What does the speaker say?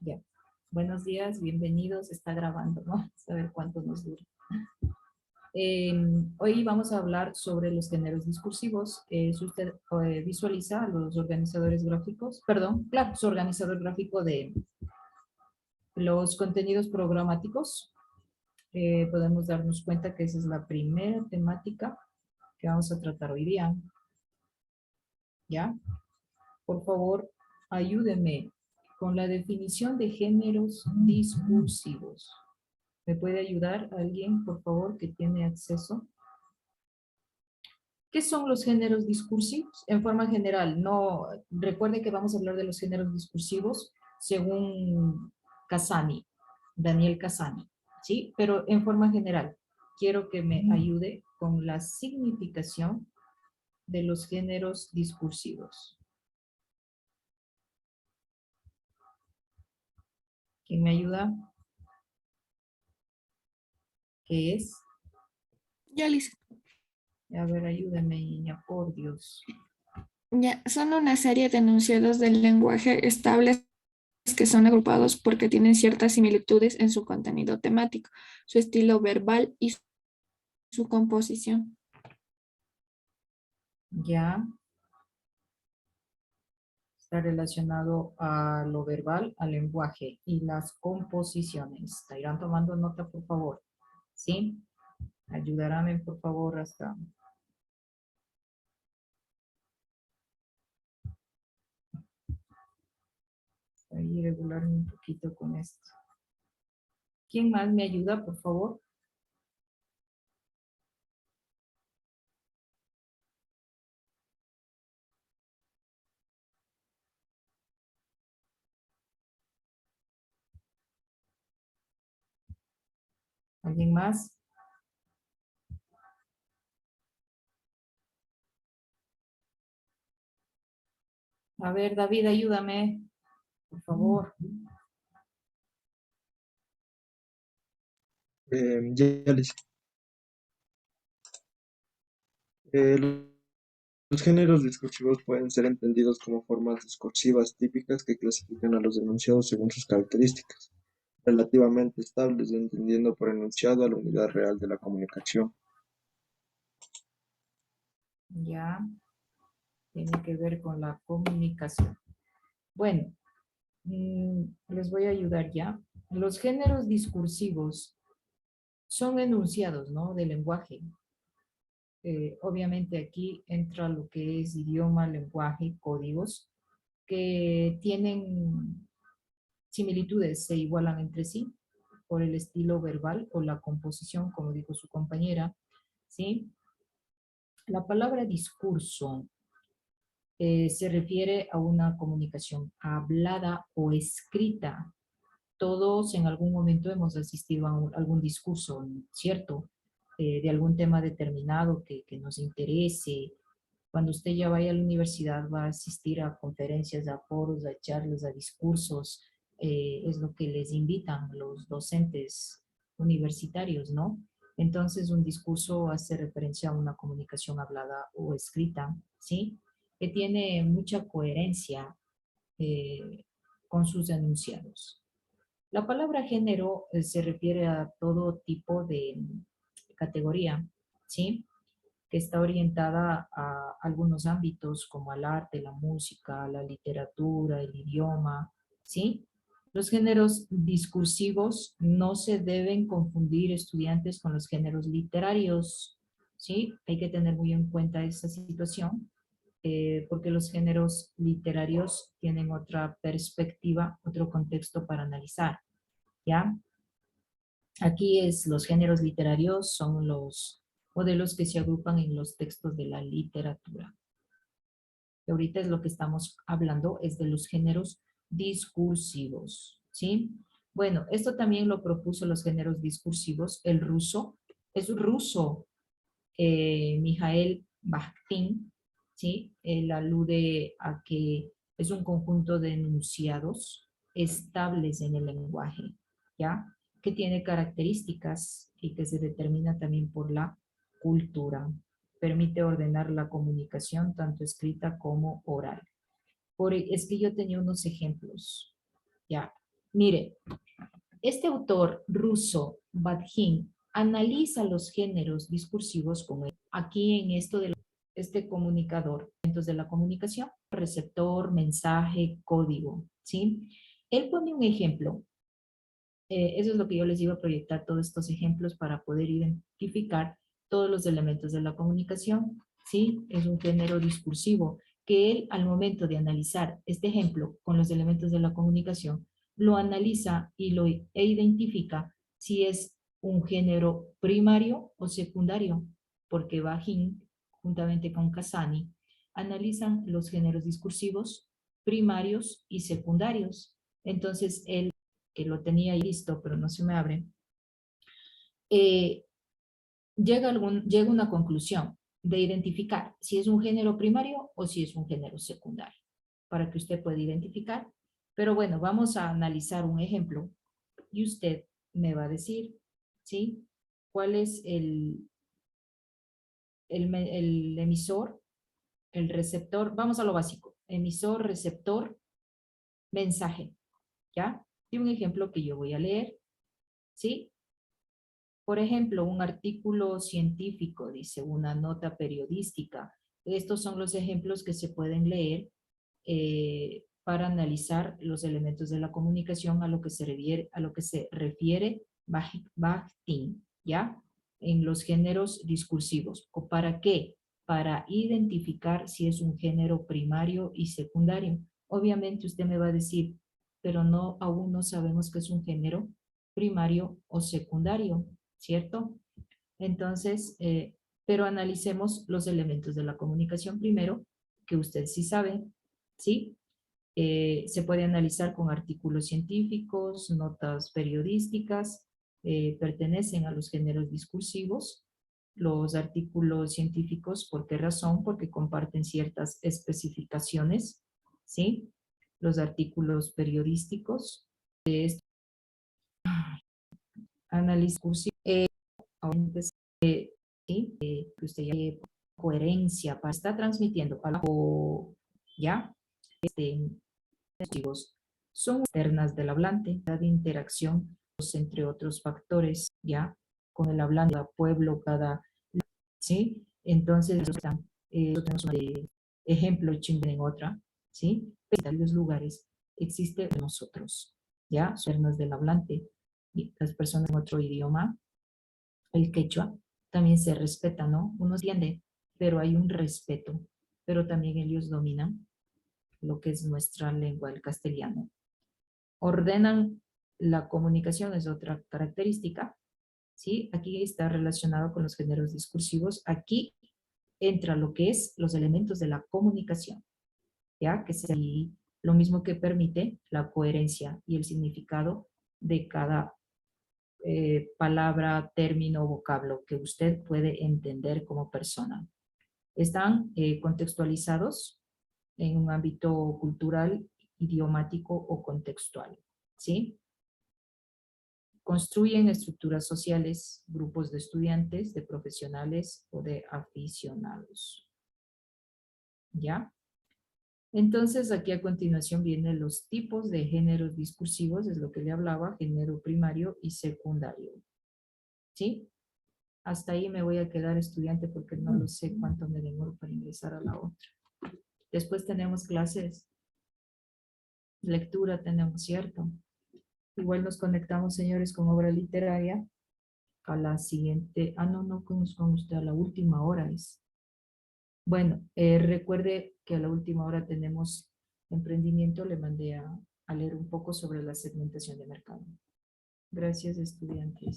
Ya. Buenos días, bienvenidos. Está grabando, ¿no? Vamos a ver cuánto nos dura. Hoy vamos a hablar sobre los géneros discursivos. Si usted visualiza a los organizadores gráficos, perdón, claro, su organizador gráfico de los contenidos programáticos, podemos darnos cuenta que esa es la primera temática que vamos a tratar hoy día. ¿Ya? Por favor, ayúdeme con la definición de géneros discursivos. ¿Me puede ayudar alguien, por favor, que tiene acceso? ¿Qué son los géneros discursivos? En forma general, no, recuerden que vamos a hablar de los géneros discursivos según Casani, Daniel Casani, ¿sí? Pero en forma general, quiero que me ayude con la significación de los géneros discursivos. ¿Quién me ayuda? ¿Qué es? Ya, Liz. A ver, ayúdame, niña, por Dios. Ya, son una serie de enunciados del lenguaje estables que son agrupados porque tienen ciertas similitudes en su contenido temático, su estilo verbal y su composición. Ya está relacionado a lo verbal, al lenguaje y las composiciones. ¿Irán tomando nota, por favor? ¿Sí? Ayudarán, por favor, hasta... Ahí regular un poquito con esto. ¿Quién más me ayuda, por favor? ¿Alguien más? A ver, David, ayúdame, por favor. Ya les- eh, los géneros discursivos pueden ser entendidos como formas discursivas típicas que clasifican a los enunciados según sus características, relativamente estables, entendiendo por enunciado a la unidad real de la comunicación. Ya, tiene que ver con la comunicación. Bueno, les voy a ayudar ya. Los géneros discursivos son enunciados, ¿no? De lenguaje. Obviamente aquí entra lo que es idioma, lenguaje, códigos, que tienen similitudes, se igualan entre sí por el estilo verbal o la composición, como dijo su compañera, ¿sí? La palabra discurso se refiere a una comunicación hablada o escrita. Todos en algún momento hemos asistido a algún discurso, ¿cierto? De algún tema determinado que nos interese. Cuando usted ya vaya a la universidad va a asistir a conferencias, a foros, a charlas, a discursos. Es lo que les invitan los docentes universitarios, ¿no? Entonces un discurso hace referencia a una comunicación hablada o escrita, ¿sí? Que tiene mucha coherencia eh, con sus enunciados. La palabra género se refiere a todo tipo de categoría, ¿sí? Que está orientada a algunos ámbitos como al arte, la música, la literatura, el idioma, ¿sí? Los géneros discursivos no se deben confundir estudiantes con los géneros literarios, ¿sí? Hay que tener muy en cuenta esa situación, porque los géneros literarios tienen otra perspectiva, otro contexto para analizar, ¿ya? Aquí es los géneros literarios son los modelos que se agrupan en los textos de la literatura. Y ahorita es lo que estamos hablando, es de los géneros discursivos, ¿sí? Bueno, esto también lo propuso los géneros discursivos, el ruso, es ruso, Mijael Bakhtin, ¿sí? Él alude a que es un conjunto de enunciados estables en el lenguaje, ¿ya? Que tiene características y que se determina también por la cultura. Permite ordenar la comunicación, tanto escrita como oral. Es que yo tenía unos ejemplos, ¿ya? Mire, este autor ruso, Badhin, analiza los géneros discursivos como aquí en esto de este comunicador, elementos de la comunicación, receptor, mensaje, código, ¿sí? Él pone un ejemplo. Eso es lo que yo les iba a proyectar, todos estos ejemplos para poder identificar todos los elementos de la comunicación, ¿sí? Es un género discursivo que él, al momento de analizar este ejemplo con los elementos de la comunicación, lo analiza e identifica si es un género primario o secundario, porque Bahin, juntamente con Casani, analizan los géneros discursivos primarios y secundarios. Entonces, él, que lo tenía ahí listo, pero no se me abre, llega a una conclusión de identificar si es un género primario o si es un género secundario, para que usted pueda identificar. Pero bueno, vamos a analizar un ejemplo y usted me va a decir, ¿sí? ¿Cuál es el emisor, el receptor? Vamos a lo básico. Emisor, receptor, mensaje, ¿ya? Y un ejemplo que yo voy a leer, ¿sí? Por ejemplo, un artículo científico, dice una nota periodística. Estos son los ejemplos que se pueden leer para analizar los elementos de la comunicación a lo que se refiere Bakhtin, ¿ya? En los géneros discursivos. ¿O para qué? Para identificar si es un género primario y secundario. Obviamente usted me va a decir, pero no, aún no sabemos qué es un género primario o secundario, ¿cierto? Entonces, pero analicemos los elementos de la comunicación primero, que usted sí sabe, ¿sí? Se puede analizar con artículos científicos, notas periodísticas, pertenecen a los géneros discursivos. Los artículos científicos, ¿por qué razón? Porque comparten ciertas especificaciones, ¿sí? Los artículos periodísticos, análisis discursivo, ¿sí? Que usted ya coherencia para estar transmitiendo o ya son externas del hablante, de interacción entre otros factores, ya con el hablante, cada pueblo, cada, ¿sí? Entonces, tenemos un ejemplo chingón en otra, ¿sí? En varios lugares existe nosotros, ya, externas del hablante, y las personas en otro idioma, el quechua, también se respeta, ¿no? Uno entiende, pero hay un respeto, pero también ellos dominan lo que es nuestra lengua, el castellano. Ordenan la comunicación, es otra característica, ¿sí? Aquí está relacionado con los géneros discursivos. Aquí entra lo que es los elementos de la comunicación, ¿ya? Que es lo mismo que permite la coherencia y el significado de cada palabra, término, vocablo que usted puede entender como persona. Están contextualizados en un ámbito cultural, idiomático o contextual, ¿sí? Construyen estructuras sociales, grupos de estudiantes, de profesionales o de aficionados, ¿ya? Entonces, aquí a continuación vienen los tipos de géneros discursivos, es lo que le hablaba, género primario y secundario, ¿sí? Hasta ahí me voy a quedar estudiante porque no lo sé cuánto me demoro para ingresar a la otra. Después tenemos clases, lectura tenemos, ¿cierto? Igual nos conectamos, señores, con obra literaria a la siguiente, no, con usted a la última hora es. Bueno, recuerde que a la última hora tenemos emprendimiento, le mandé a leer un poco sobre la segmentación de mercado. Gracias, estudiantes.